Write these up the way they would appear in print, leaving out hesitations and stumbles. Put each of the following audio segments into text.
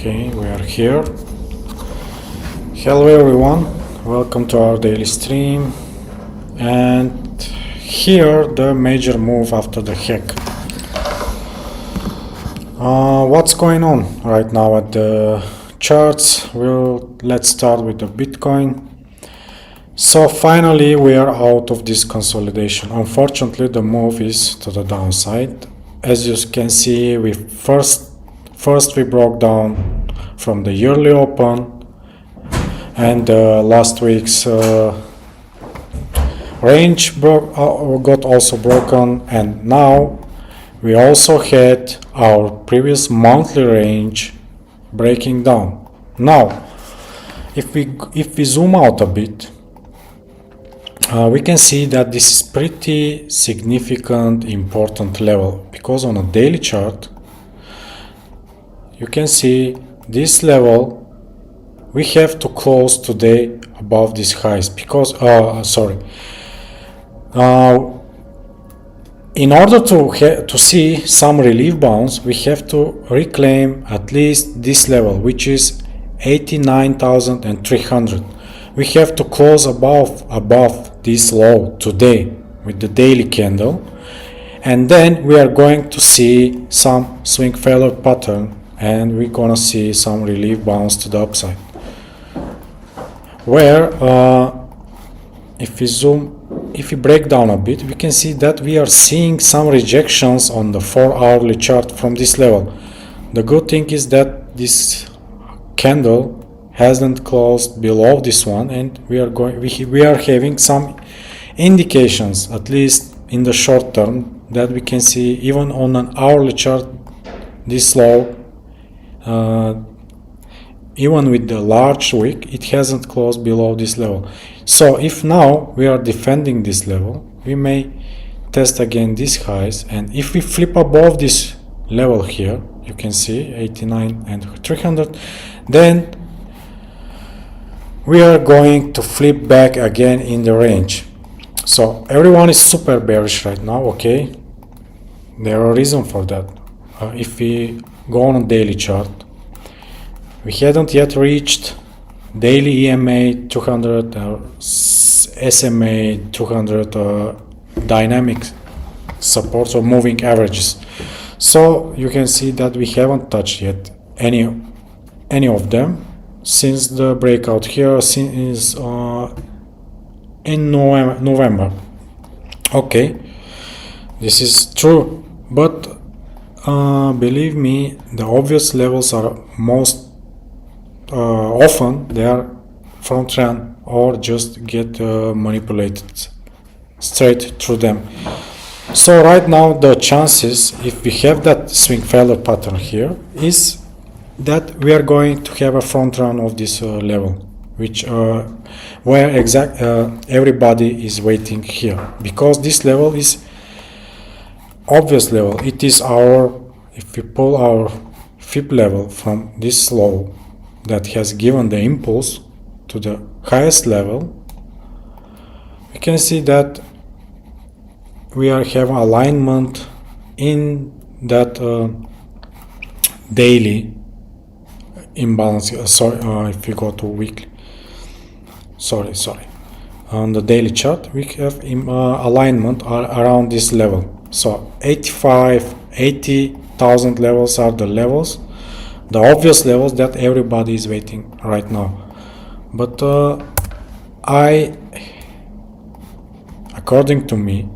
Okay, we are here. Hello everyone, welcome to our daily stream. And here the major move after the hack. What's going on right now at the charts? Let's start with the Bitcoin. So finally we are out of this consolidation. Unfortunately the move is to the downside. As you can see, we first we broke down from the yearly open, and last week's range got also broken, and now we also had our previous monthly range breaking down. Now if we zoom out a bit, we can see that this is pretty significant, important level, because on a daily chart you can see this level we have to close today above these highs, because in order to see some relief bounce, we have to reclaim at least this level, which is 89,300. We have to close above this low today with the daily candle, and then we are going to see some swing failure pattern, and we're gonna see some relief bounce to the upside, where if we break down a bit, we can see that we are seeing some rejections on the 4-hourly chart from this level. The good thing is that this candle hasn't closed below this one, and we are having some indications, at least in the short term, that we can see even on an hourly chart this low. Even with the large wick, it hasn't closed below this level. So if now we are defending this level, we may test again these highs, and if we flip above this level here, you can see 89,300, then we are going to flip back again in the range. So everyone is super bearish right now. Okay, there are reasons for that. If we go on a daily chart, we hadn't yet reached daily EMA 200 or SMA 200 dynamic supports or moving averages. So you can see that we haven't touched yet any of them since the breakout here since in November. Okay, this is true, but believe me, the obvious levels are most often they are front run or just get manipulated straight through them. So right now the chances, if we have that swing failure pattern here, is that we are going to have a front run of this level, which where everybody is waiting here, because this level is obvious level. It is if we pull our fib level from this low that has given the impulse to the highest level, we can see that we are having alignment in that daily imbalance. If we go to weekly, on the daily chart we have alignment around this level. So 80,000 levels are the levels, the obvious levels that everybody is waiting right now. But according to me,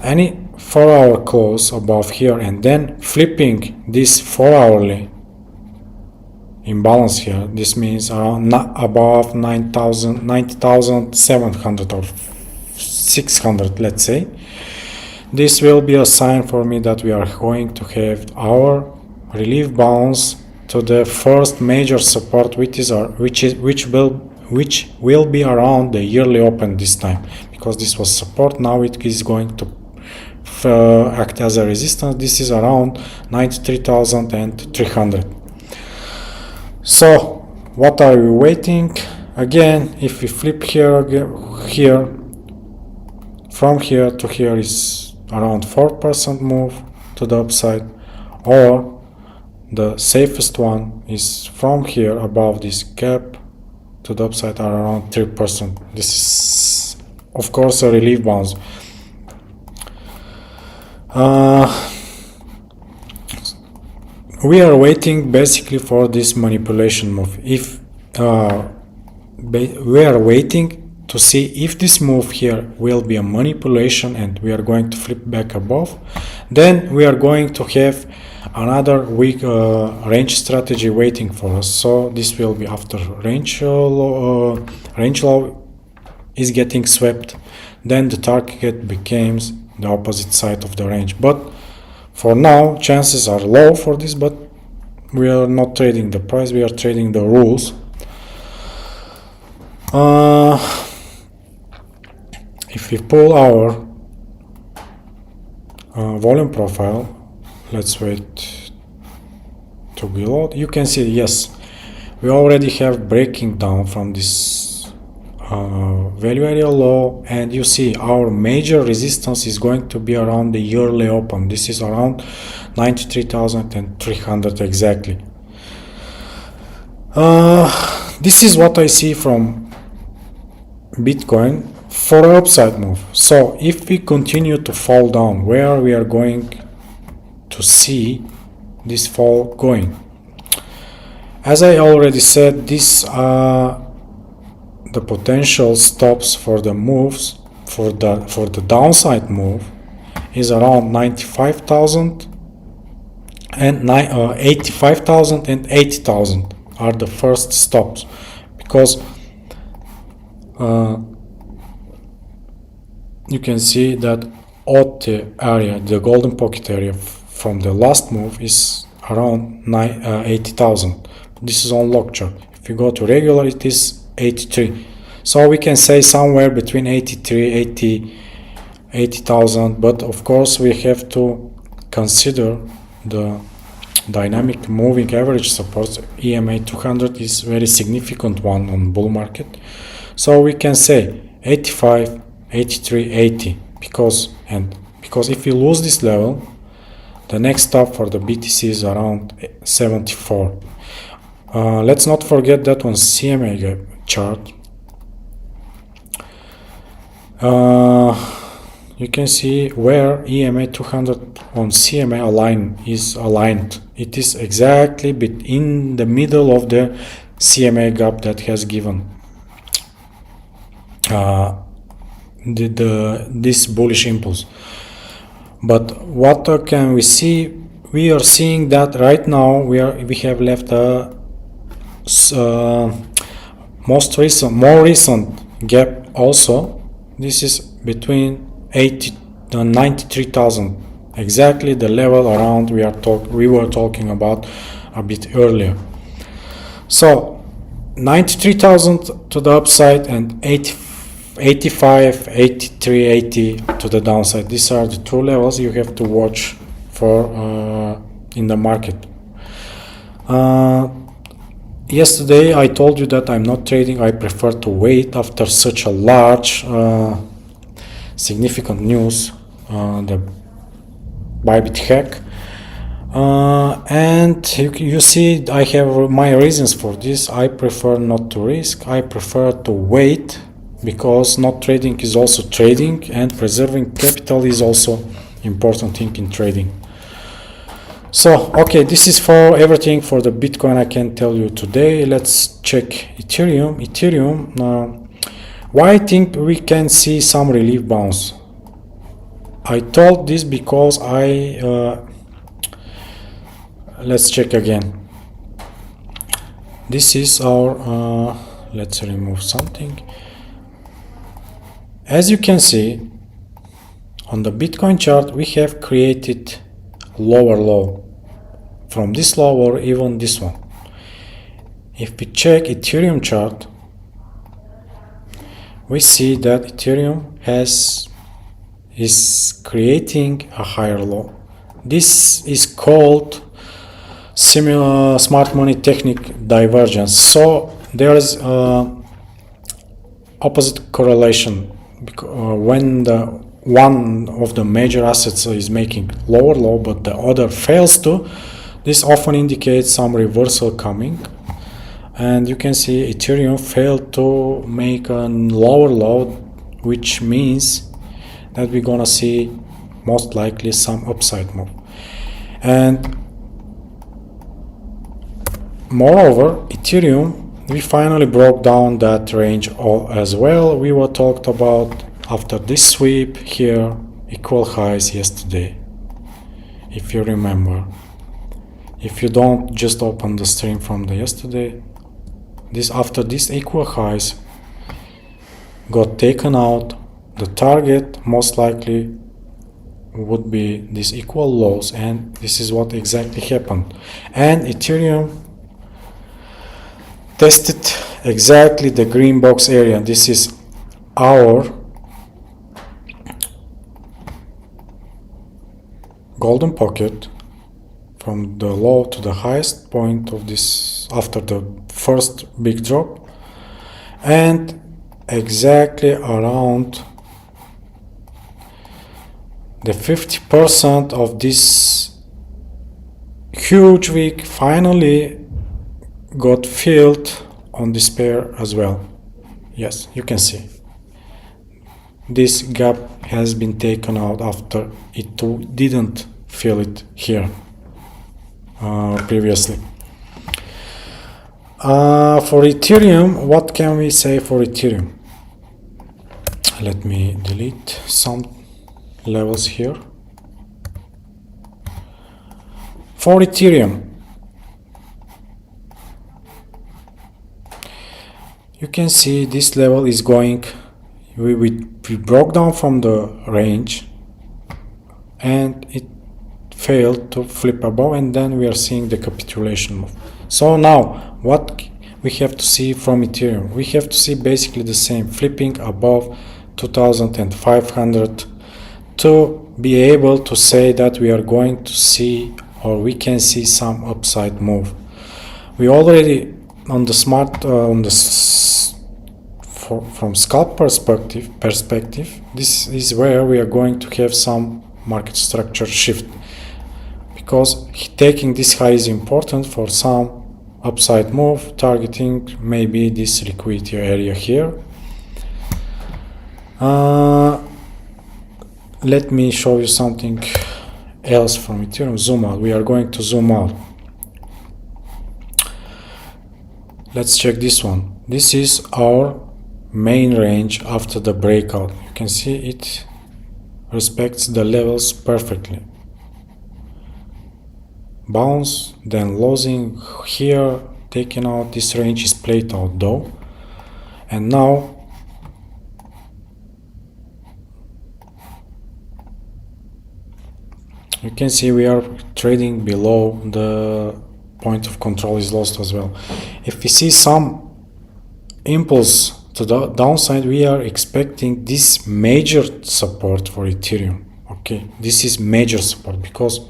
any 4-hour close above here and then flipping this 4-hourly imbalance here, this means around above 90,700 or 600, let's say, this will be a sign for me that we are going to have our relief bounce to the first major support, which will be around the yearly open this time, because this was support. Now it is going to act as a resistance. This is around 93,300. So what are we waiting? Again, if we flip here, from here to here is around 4% move to the upside, or the safest one is from here above this gap to the upside are around 3%. This is of course a relief bounce. We are waiting basically for this manipulation move. If we are waiting to see if this move here will be a manipulation and we are going to flip back above, then we are going to have another weak range strategy waiting for us. So this will be after range low is getting swept, then the target becomes the opposite side of the range. But for now chances are low for this, but we are not trading the price, we are trading the rules. If we pull our volume profile, let's wait to be load, you can see, yes, we already have breaking down from this value area low, and you see our major resistance is going to be around the yearly open. This is around 93,300 exactly. This is what I see from Bitcoin for an upside move. So if we continue to fall down, where we are going to see this fall going? As I already said, this the potential stops for the moves for the downside move is around 95,000 and 85,000 and 80,000 are the first stops, because you can see that OT area, the golden pocket area from the last move is around 80,000. This is on log chart. If you go to regular, it is 83. So we can say somewhere between 80,000, but of course we have to consider the dynamic moving average support. EMA 200 is very significant one on bull market. So we can say 85, 83, 80 because if we lose this level, the next stop for the BTC is around 74. Let's not forget that on CMA chart, you can see where EMA 200 on CMA is aligned. It is exactly in the middle of the CMA gap that has given this bullish impulse. But what can we see? We are seeing that right now we have left a more recent gap also. This is between 80 and 93,000, exactly the level around we were talking about a bit earlier. So 93,000 to the upside and 85, 83, 80 to the downside. These are the two levels you have to watch for in the market. Yesterday I told you that I'm not trading. I prefer to wait after such a large significant news, the Bybit hack, and you see I have my reasons for this. I prefer not to risk. I prefer to wait, because not trading is also trading, and preserving capital is also important thing in trading. So okay, this is for everything for the Bitcoin I can tell you today. Let's check Ethereum. Why I think we can see some relief bounce. I told this because let's check again. This is our let's remove something. As you can see on the Bitcoin chart, we have created lower low from this low or even this one. If we check Ethereum chart, we see that Ethereum is creating a higher low. This is called similar smart money technique divergence. So there is opposite correlation when one of the major assets is making lower low but the other fails to, This often indicates some reversal coming, and you can see Ethereum failed to make a lower low, which means that we're gonna see most likely some upside move. And moreover, Ethereum, we finally broke down that range as well. We were talked about after this sweep here, equal highs yesterday, if you remember. If you don't, just open the stream from the yesterday. After this equal highs got taken out, the target most likely would be these equal lows, and this is what exactly happened. And Ethereum tested exactly the green box area. This is our golden pocket from the low to the highest point of this after the first big drop, and exactly around the 50% of this huge wick finally got filled on this pair as well. Yes, you can see this gap has been taken out after it didn't fill it here previously. For Ethereum, what can we say for Ethereum? Let me delete some levels here. For Ethereum, you can see this level is going, we broke down from the range and it failed to flip above, and then we are seeing the capitulation move. So now what we have to see from Ethereum, we have to see basically the same, flipping above 2500 to be able to say that we are going to see, or we can see, some upside move. We already on the smart from scalp perspective, this is where we are going to have some market structure shift, because taking this high is important for some upside move, targeting maybe this liquidity area here. Let me show you something else from Ethereum. Zoom out. We are going to zoom out. Let's check this one. This is our main range after the breakout. You can see it respects the levels perfectly. Bounce, then losing here, taking out. This range is played out though, and now you can see we are trading below the point of control is lost as well. If we see some impulse to the downside, we are expecting this major support for Ethereum. Okay, this is major support, because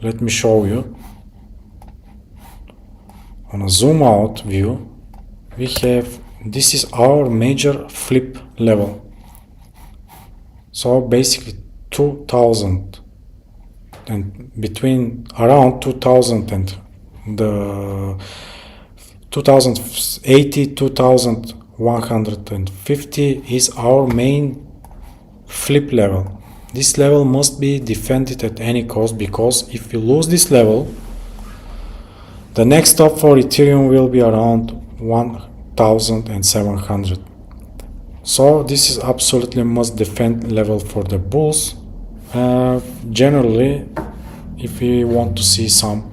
let me show you on a zoom out view, we have, this is our major flip level. So basically 2000 and between around 2000 and the 2080 2150 is our main flip level. This level must be defended at any cost, because if we lose this level, the next stop for Ethereum will be around 1700. So this is absolutely must defend level for the bulls. Generally, if we want to see some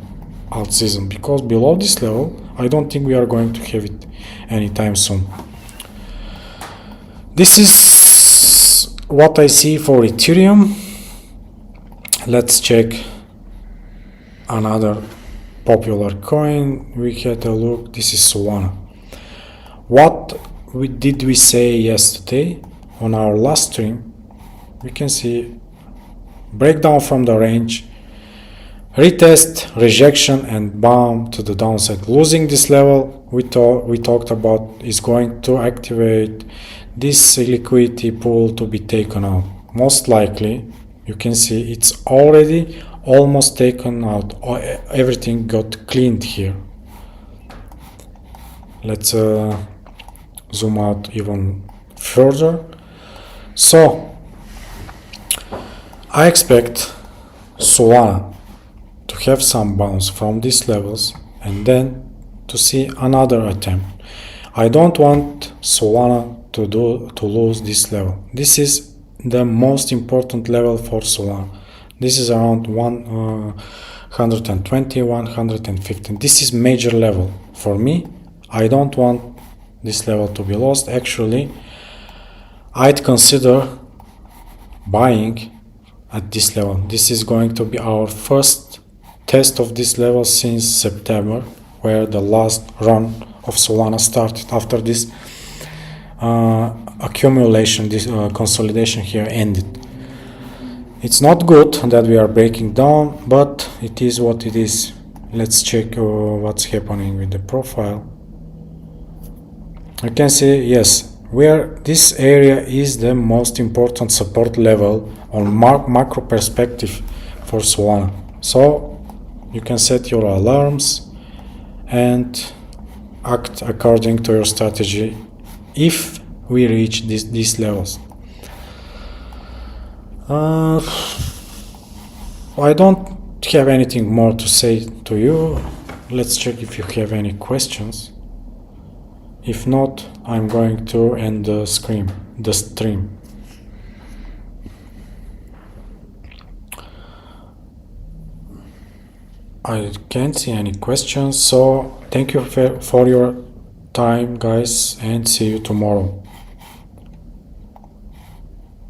alt season, because below this level I don't think we are going to have it anytime soon. This is what I see for Ethereum. Let's check another popular coin. We had a look. This is Solana. What did we say yesterday on our last stream? We can see breakdown from the range, retest, rejection, and bam to the downside. Losing this level we talked about is going to activate this liquidity pool to be taken out. Most likely, you can see it's already almost taken out. Everything got cleaned here. Let's zoom out even further. So I expect Solana to have some bounce from these levels and then to see another attempt. I don't want Solana to lose this level. This is the most important level for Solana. This is around 120, 115. This is major level for me. I don't want this level to be lost. Actually, I'd consider buying at this level. This is going to be our first test of this level since September, where the last run of Solana started. After this accumulation, this consolidation here ended. It's not good that we are breaking down, but it is what it is. Let's check what's happening with the profile. You can see, yes, where this area is the most important support level on macro perspective for Solana. So you can set your alarms and act according to your strategy if we reach these levels. I don't have anything more to say to you. Let's check if you have any questions. If not, I'm going to end the stream. I can't see any questions, so thank you for your time, guys, and see you tomorrow.